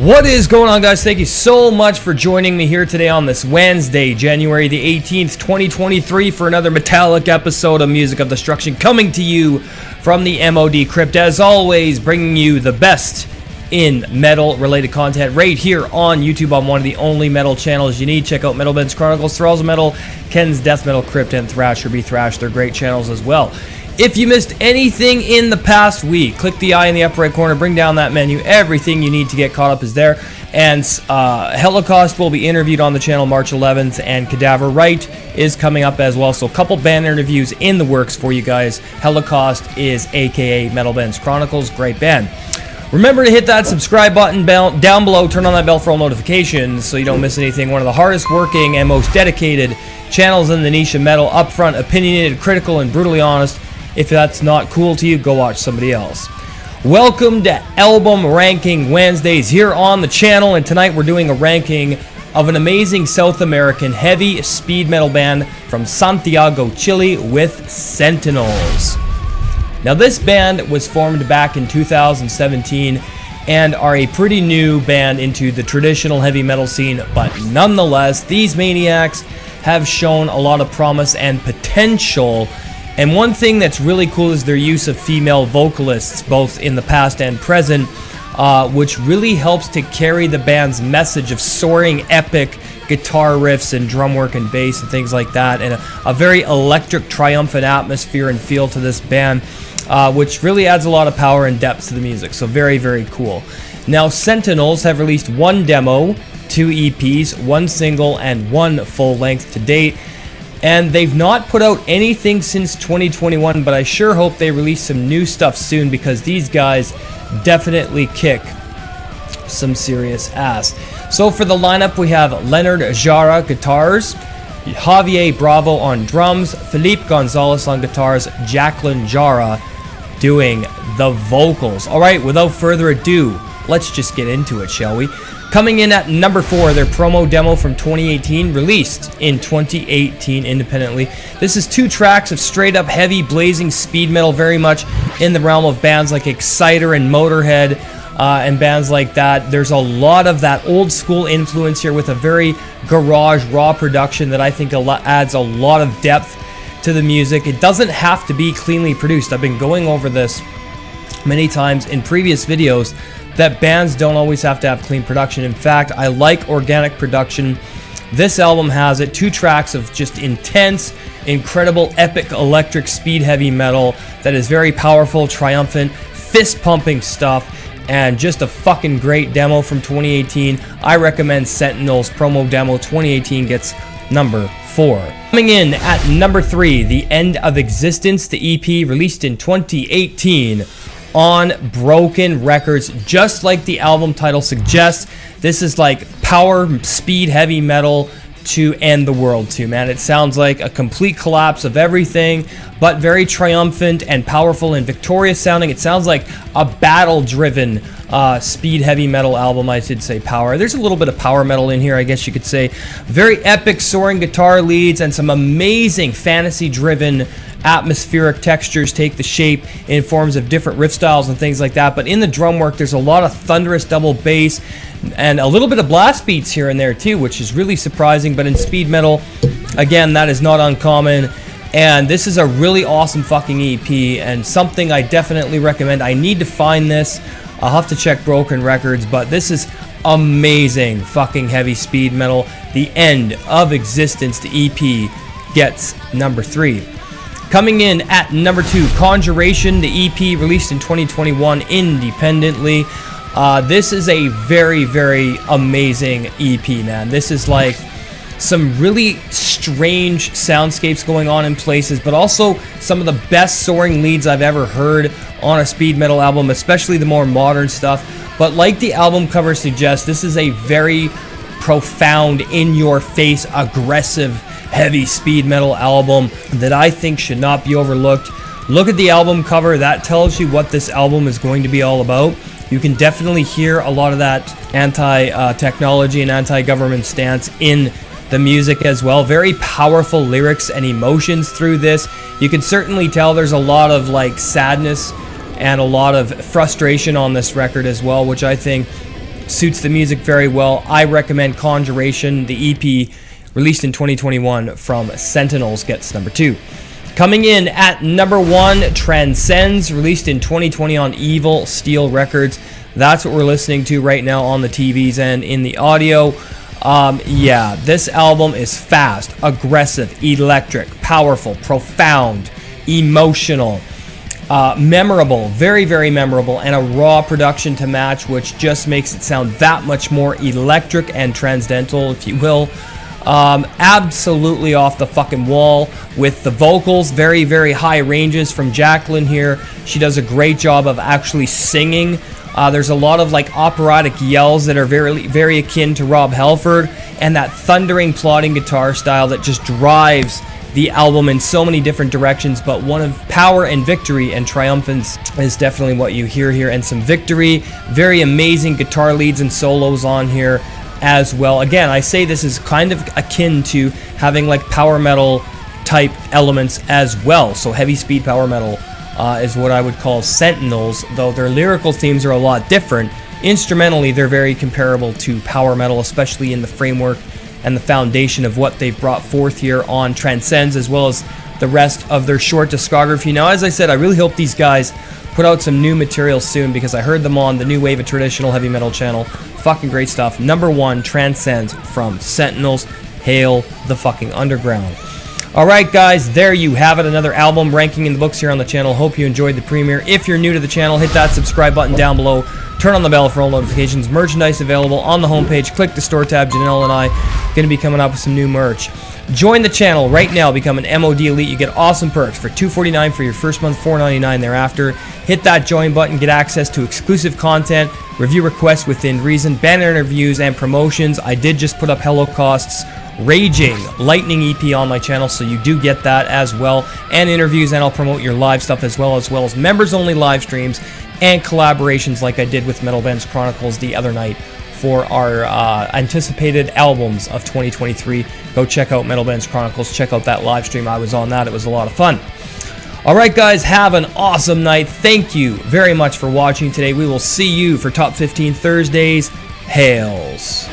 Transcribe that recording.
What is going on, guys? Thank you so much for joining me here today on this Wednesday, January the 18th, 2023 for another metallic episode of Music of Destruction coming to you from the MOD Crypt. As always, bringing you the best in metal-related content right here on YouTube on one of the only metal channels you need. Check out Metal Ben's Chronicles, Thralls of Metal, Ken's Death Metal Crypt, and Thrasher Be Thrash. They're great channels as well. If you missed anything in the past week, click the eye in the upper right corner, bring down that menu. Everything you need to get caught up is there. And Holocaust will be interviewed on the channel March 11th, and Cadaver Right is coming up as well. So a couple band interviews in the works for you guys. Holocaust is aka Metal Ben's Chronicles, great band. Remember to hit that subscribe button down below, turn on that bell for all notifications so you don't miss anything. One of the hardest working and most dedicated channels in the niche of metal, upfront, opinionated, critical, and brutally honest. If that's not cool to you, go watch somebody else. Welcome to Album Ranking Wednesdays here on the channel, and tonight we're doing a ranking of an amazing South American heavy speed metal band from Santiago, Chile with Sentinels. Now this band was formed back in 2017 and are a pretty new band into the traditional heavy metal scene, but nonetheless, these maniacs have shown a lot of promise and potential. And one thing that's really cool is their use of female vocalists, both in the past and present, which really helps to carry the band's message of soaring epic guitar riffs and drum work and bass and things like that, and a very electric, triumphant atmosphere and feel to this band, which really adds a lot of power and depth to the music. So very, very cool. Now, Sentinels have released one demo, 2 EPs, 1 single, and 1 full length to date. And they've not put out anything since 2021, but I sure hope they release some new stuff soon because these guys definitely kick some serious ass. So for the lineup, we have Leonard Jara guitars, Javier Bravo on drums, Felipe Gonzalez on guitars, Jacqueline Jara doing the vocals. All right, without further ado, let's just get into it, shall we? Coming in at number 4, their promo demo from 2018, released in 2018 independently. This is 2 tracks of straight up heavy blazing speed metal, very much in the realm of bands like Exciter and Motorhead and bands like that. There's a lot of that old school influence here with a very garage raw production that I think adds a lot of depth to the music. It doesn't have to be cleanly produced. I've been going over this many times in previous videos, that bands don't always have to have clean production. In fact, I like organic production. This album has it. 2 tracks of just intense, incredible, epic, electric, speed heavy metal that is very powerful, triumphant, fist-pumping stuff, and just a fucking great demo from 2018. I recommend Sentinels promo demo 2018 gets number 4. Coming in at number 3, The End of Existence, the EP released in 2018 on Broken Records. Just like the album title suggests, this is like power, speed, heavy metal to end the world to, man. It sounds like a complete collapse of everything, but very triumphant and powerful and victorious sounding. It sounds like a battle-driven speed heavy metal album. I should say power. There's a little bit of power metal in here, I guess you could say. Very epic soaring guitar leads and some amazing fantasy-driven atmospheric textures take the shape in forms of different riff styles and things like that. But in the drum work, there's a lot of thunderous double bass and a little bit of blast beats here and there too, which is really surprising. But in speed metal, again, that is not uncommon. And this is a really awesome fucking EP and something I definitely recommend. I need to find this. I'll have to check Broken Records, but this is amazing fucking heavy speed metal. The End of Existence, the EP, gets number 3. Coming in at number 2, Conjuration, the EP released in 2021 independently. This is a very, very amazing EP, man. This is like some really strange soundscapes going on in places, but also some of the best soaring leads I've ever heard on a speed metal album, especially the more modern stuff. But like the album cover suggests, this is a very profound, in-your-face, aggressive, heavy speed metal album that I think should not be overlooked. Look at the album cover. That tells you what this album is going to be all about. You can definitely hear a lot of that anti-technology and anti-government stance in the music as well. Very powerful lyrics and emotions through this. You can certainly tell there's a lot of like sadness and a lot of frustration on this record as well, which I think suits the music very well. I recommend Conjuration, the EP released in 2021 from Sentinels, gets number 2. Coming in at number 1, Transcends, released in 2020 on Evil Steel Records. That's what we're listening to right now on the TVs and in the audio. Yeah, this album is fast, aggressive, electric, powerful, profound, emotional, memorable, very, very memorable, and a raw production to match, which just makes it sound that much more electric and transcendental, if you will. Absolutely off the fucking wall with the vocals, very, very high ranges from Jacqueline here. She does a great job of actually singing. There's a lot of like operatic yells that are very, very akin to Rob Halford, and that thundering, plodding guitar style that just drives the album in so many different directions. But one of power and victory and triumphance is definitely what you hear here, and some victory. Very amazing guitar leads and solos on here as well. Again, I say this is kind of akin to having like power metal type elements as well. So heavy speed power metal is what I would call Sentinels, though their lyrical themes are a lot different. Instrumentally, they're very comparable to power metal, especially in the framework and the foundation of what they've brought forth here on Transcends, as well as the rest of their short discography. Now, as I said, I really hope these guys put out some new material soon, because I heard them on the New Wave of Traditional Heavy Metal channel. Fucking great stuff. Number 1, Transcends from Sentinels. Hail the fucking underground. Alright guys, there you have it. Another album ranking in the books here on the channel. Hope you enjoyed the premiere. If you're new to the channel, hit that subscribe button down below. Turn on the bell for all notifications. Merchandise available on the homepage. Click the store tab. Janelle and I going to be coming up with some new merch. Join the channel right now. Become an MOD Elite. You get awesome perks for $249 for your first month, $4.99 thereafter. Hit that join button. Get access to exclusive content, review requests within reason, banner interviews, and promotions. I did just put up Hello Cost's Raging Lightning EP on my channel, so you do get that as well, and interviews, and I'll promote your live stuff as well as members only live streams and collaborations like I did with Metal Bands Chronicles the other night for our anticipated albums of 2023. Go check out Metal Bands Chronicles, check out that live stream. I was on that. It was a lot of fun. Alright guys, have an awesome night. Thank you very much for watching today. We will see you for Top 15 Thursdays. Hails.